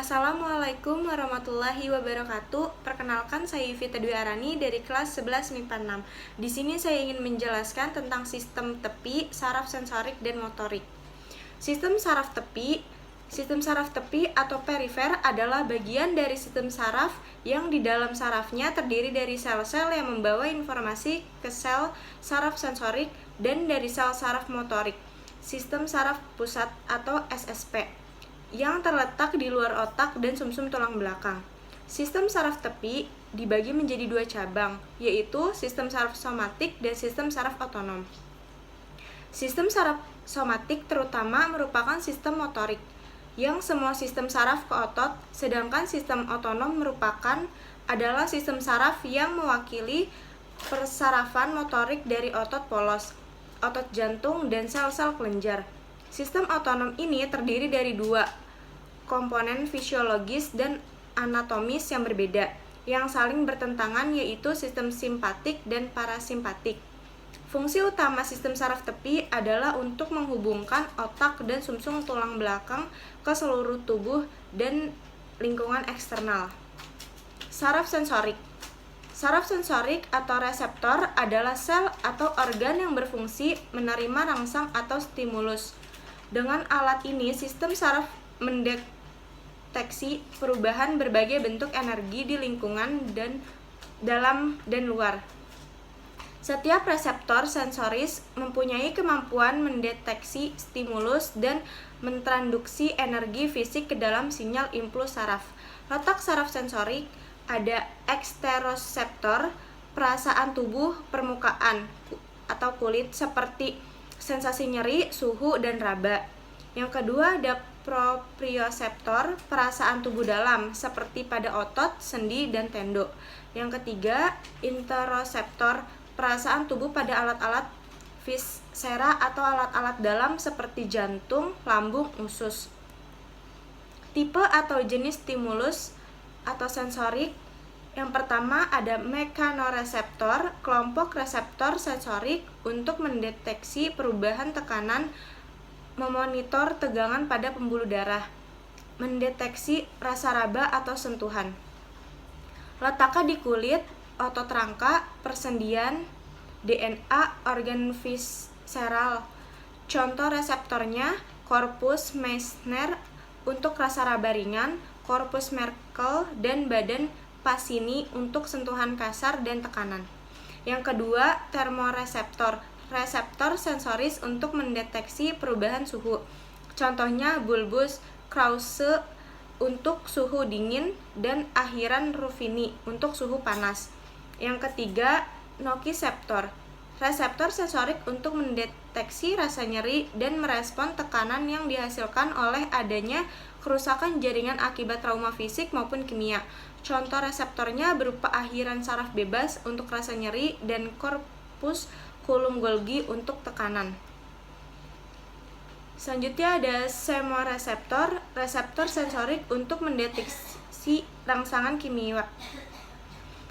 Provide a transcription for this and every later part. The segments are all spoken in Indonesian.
Assalamualaikum warahmatullahi wabarakatuh. Perkenalkan, saya Yuvita Dwi Arani dari kelas 11 MIPA 6. Di sini saya ingin menjelaskan tentang sistem tepi, saraf sensorik, dan motorik. Sistem saraf tepi atau perifer adalah bagian dari sistem saraf yang di dalam sarafnya terdiri dari sel-sel yang membawa informasi ke sel saraf sensorik dan dari sel saraf motorik. Sistem saraf pusat atau SSP yang terletak di luar otak dan sumsum tulang belakang. Sistem saraf tepi dibagi menjadi dua cabang, yaitu sistem saraf somatik dan sistem saraf otonom. Sistem saraf somatik terutama merupakan sistem motorik, yang semua sistem saraf ke otot, sedangkan sistem otonom adalah sistem saraf yang mewakili persarafan motorik dari otot polos, otot jantung, dan sel-sel kelenjar. Sistem otonom ini terdiri dari dua komponen fisiologis dan anatomis yang berbeda, yang saling bertentangan, yaitu sistem simpatik dan parasimpatik. Fungsi utama sistem saraf tepi adalah untuk menghubungkan otak dan sumsum tulang belakang ke seluruh tubuh dan lingkungan eksternal. Saraf sensorik. Saraf sensorik atau reseptor adalah sel atau organ yang berfungsi menerima rangsang atau stimulus. Dengan alat ini, sistem saraf mendeteksi perubahan berbagai bentuk energi di lingkungan dan dalam dan luar. Setiap reseptor sensoris mempunyai kemampuan mendeteksi stimulus dan mentransduksi energi fisik ke dalam sinyal impuls saraf. Letak saraf sensorik ada eksteroseptor, perasaan tubuh permukaan atau kulit seperti sensasi nyeri, suhu, dan raba. Yang kedua ada proprioseptor, perasaan tubuh dalam seperti pada otot, sendi, dan tendok. Yang ketiga interoseptor, perasaan tubuh pada alat-alat viscera atau alat-alat dalam seperti jantung, lambung, usus. Tipe atau jenis stimulus atau sensorik. Yang pertama ada mekanoreseptor, kelompok reseptor sensorik untuk mendeteksi perubahan tekanan, memonitor tegangan pada pembuluh darah, mendeteksi rasa raba atau sentuhan. Letaknya di kulit, otot rangka, persendian, DNA, organ visceral. Contoh reseptornya, korpus Meissner untuk rasa raba ringan, korpus Merkel dan badan Pacini untuk sentuhan kasar dan tekanan. Yang kedua, termoreseptor, reseptor sensoris untuk mendeteksi perubahan suhu. Contohnya bulbus Krause untuk suhu dingin dan akhiran Ruffini untuk suhu panas. Yang ketiga, nociceptor, reseptor sensorik untuk mendeteksi rasa nyeri dan merespon tekanan yang dihasilkan oleh adanya kerusakan jaringan akibat trauma fisik maupun kimia. Contoh reseptornya berupa akhiran saraf bebas untuk rasa nyeri dan korpus Coulomb-Golgi untuk tekanan. Selanjutnya ada semoreseptor, reseptor sensorik untuk mendeteksi rangsangan kimia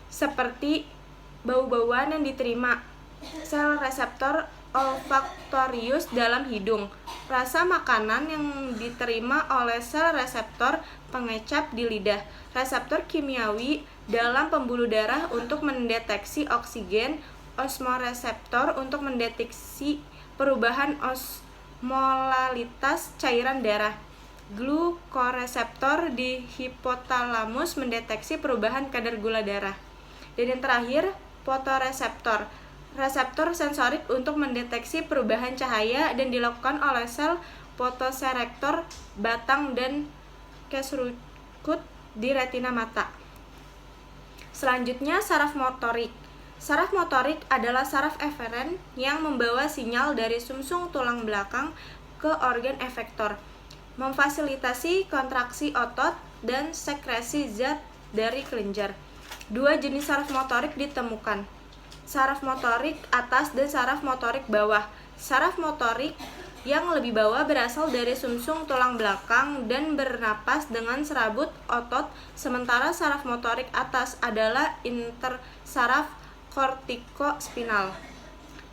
seperti bau-bauan yang diterima. Sel reseptor olfaktorius dalam hidung, rasa makanan yang diterima oleh sel reseptor pengecap di lidah, reseptor kimiawi dalam pembuluh darah untuk mendeteksi oksigen, osmoreseptor untuk mendeteksi perubahan osmolalitas cairan darah, glukoreseptor di hipotalamus mendeteksi perubahan kadar gula darah. Dan yang terakhir, fotoreseptor, reseptor sensorik untuk mendeteksi perubahan cahaya dan dilakukan oleh sel fotoserektor batang dan kesrukut di retina mata. Selanjutnya, saraf motorik. Saraf motorik adalah saraf eferen yang membawa sinyal dari sumsum tulang belakang ke organ efektor, memfasilitasi kontraksi otot dan sekresi zat dari kelenjar. Dua jenis saraf motorik ditemukan, saraf motorik atas dan saraf motorik bawah. Saraf motorik yang lebih bawah berasal dari sumsum tulang belakang dan bernapas dengan serabut otot, sementara saraf motorik atas adalah intersaraf kortikospinal.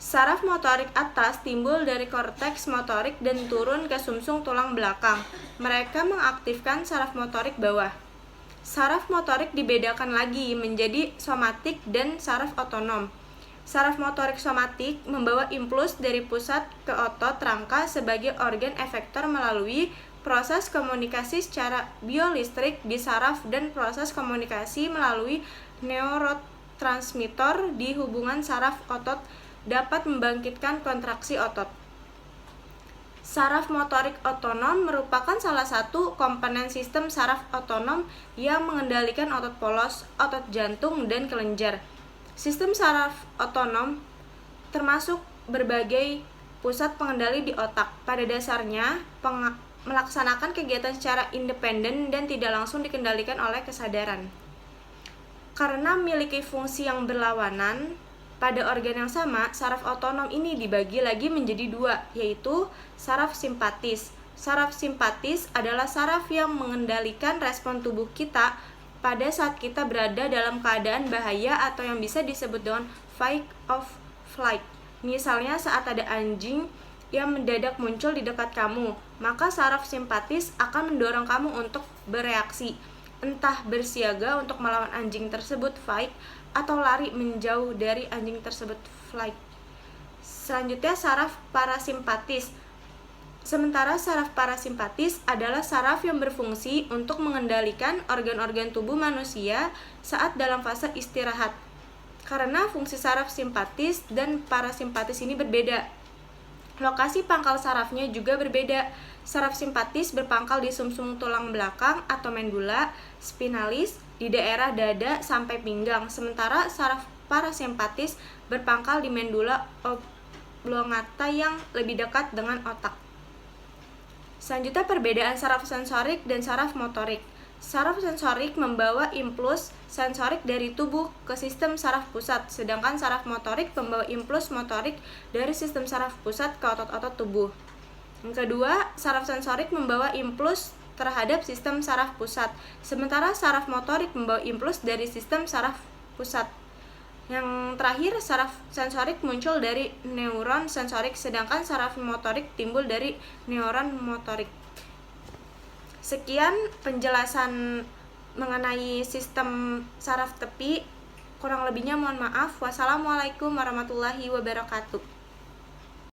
Saraf motorik atas timbul dari korteks motorik dan turun ke sumsum tulang belakang. Mereka mengaktifkan saraf motorik bawah. Saraf motorik dibedakan lagi menjadi somatik dan saraf otonom. Saraf motorik somatik membawa impuls dari pusat ke otot rangka sebagai organ efektor melalui proses komunikasi secara biolistrik di saraf dan proses komunikasi melalui neurotransmitter di hubungan saraf otot dapat membangkitkan kontraksi otot. Saraf motorik otonom merupakan salah satu komponen sistem saraf otonom yang mengendalikan otot polos, otot jantung, dan kelenjar. Sistem saraf otonom termasuk berbagai pusat pengendali di otak. Pada dasarnya, melaksanakan kegiatan secara independen dan tidak langsung dikendalikan oleh kesadaran. Karena memiliki fungsi yang berlawanan, pada organ yang sama, saraf otonom ini dibagi lagi menjadi dua, yaitu saraf simpatis. Saraf simpatis adalah saraf yang mengendalikan respon tubuh kita pada saat kita berada dalam keadaan bahaya atau yang bisa disebut dengan fight or flight. Misalnya saat ada anjing yang mendadak muncul di dekat kamu, maka saraf simpatis akan mendorong kamu untuk bereaksi, entah bersiaga untuk melawan anjing tersebut fight, atau lari menjauh dari anjing tersebut flight. Selanjutnya saraf parasimpatis. Sementara saraf parasimpatis adalah saraf yang berfungsi untuk mengendalikan organ-organ tubuh manusia saat dalam fase istirahat. Karena fungsi saraf simpatis dan parasimpatis ini berbeda, lokasi pangkal sarafnya juga berbeda. Saraf simpatis berpangkal di sumsum tulang belakang atau medulla spinalis di daerah dada sampai pinggang, sementara saraf parasimpatis berpangkal di medulla oblongata yang lebih dekat dengan otak. Selanjutnya perbedaan saraf sensorik dan saraf motorik. Saraf sensorik membawa impuls sensorik dari tubuh ke sistem saraf pusat, sedangkan saraf motorik membawa impuls motorik dari sistem saraf pusat ke otot-otot tubuh. Yang kedua, saraf sensorik membawa impuls terhadap sistem saraf pusat, sementara saraf motorik membawa impuls dari sistem saraf pusat. Yang terakhir, saraf sensorik muncul dari neuron sensorik, sedangkan saraf motorik timbul dari neuron motorik. Sekian penjelasan mengenai sistem saraf tepi. Kurang lebihnya mohon maaf. Wassalamualaikum warahmatullahi wabarakatuh.